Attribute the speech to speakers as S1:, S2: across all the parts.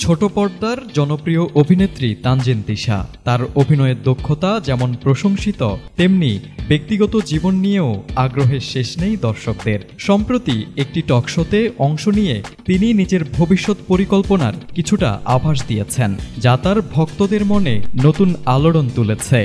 S1: ছোট পর্দার জনপ্রিয় অভিনেত্রী তানজিন তিশা তার অভিনয়ের দক্ষতা যেমন প্রশংসিত, তেমনি ব্যক্তিগত জীবন নিয়েও আগ্রহের শেষ নেই দর্শকদের। সম্প্রতি একটি টকশোতে অংশ নিয়ে তিনি নিজের ভবিষ্যৎ পরিকল্পনার কিছুটা আভাস দিয়েছেন, যা তার ভক্তদের মনে নতুন আলোড়ন তুলেছে।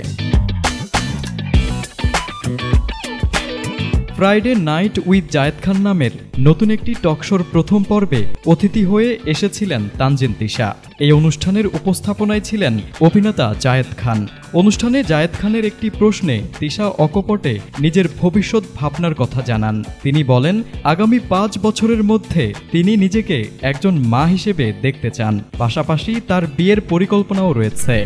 S1: Friday night with Zayed Khan নামের নতুন একটি টকশোর প্রথম পর্বে অতিথি হয়ে এসেছিলেন তানজিন তিশা। এই অনুষ্ঠানের উপস্থাপনায় ছিলেন অভিনেতা জায়েদ খান। অনুষ্ঠানে জায়েদ খানের একটি প্রশ্নে তিশা অকপটে নিজের ভবিষ্যৎ ভাবনার কথা জানান। তিনি বলেন, আগামী 5 বছরের মধ্যে তিনি নিজেকে একজন মা হিসেবে দেখতে চান, পাশাপাশি তার বিয়ের পরিকল্পনাও রয়েছে।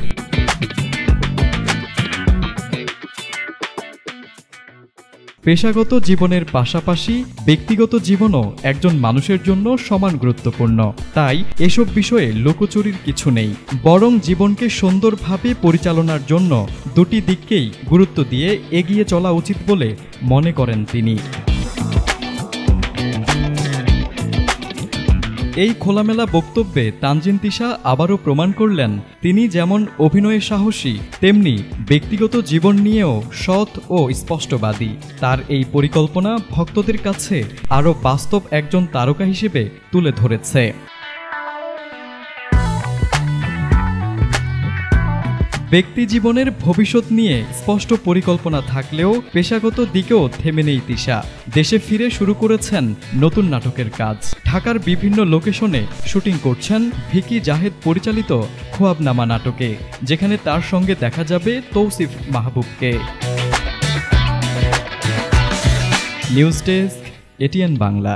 S1: পেশাগত জীবনের পাশাপাশি ব্যক্তিগত জীবনও একজন মানুষের জন্য সমান গুরুত্বপূর্ণ। তাই এসব বিষয়ে লুকোচুরির কিছু নেই, বরং জীবনকে সুন্দরভাবে পরিচালনার জন্য দুটি দিককেই গুরুত্ব দিয়ে এগিয়ে চলা উচিত বলে মনে করেন তিনি। এই খোলামেলা বক্তব্যে তানজিন তিশা আবারও প্রমাণ করলেন, তিনি যেমন অভিনয়ে সাহসী, তেমনি ব্যক্তিগত জীবন নিয়েও সৎ ও স্পষ্টবাদী। তার এই পরিকল্পনা ভক্তদের কাছে আরও বাস্তব একজন তারকা হিসেবে তুলে ধরেছে। ব্যক্তি জীবনের ভবিষ্যৎ নিয়ে স্পষ্ট পরিকল্পনা থাকলেও পেশাগত দিকেও থেমে নেই তিশা। দেশে ফিরে শুরু করেছেন নতুন নাটকের কাজ। ঢাকার বিভিন্ন লোকেশনে শুটিং করছেন ভিকি জাহেদ পরিচালিত খোয়াবনামা নাটকে, যেখানে তার সঙ্গে দেখা যাবে তৌসিফ মাহবুবকে। News desk, ATN Bangla.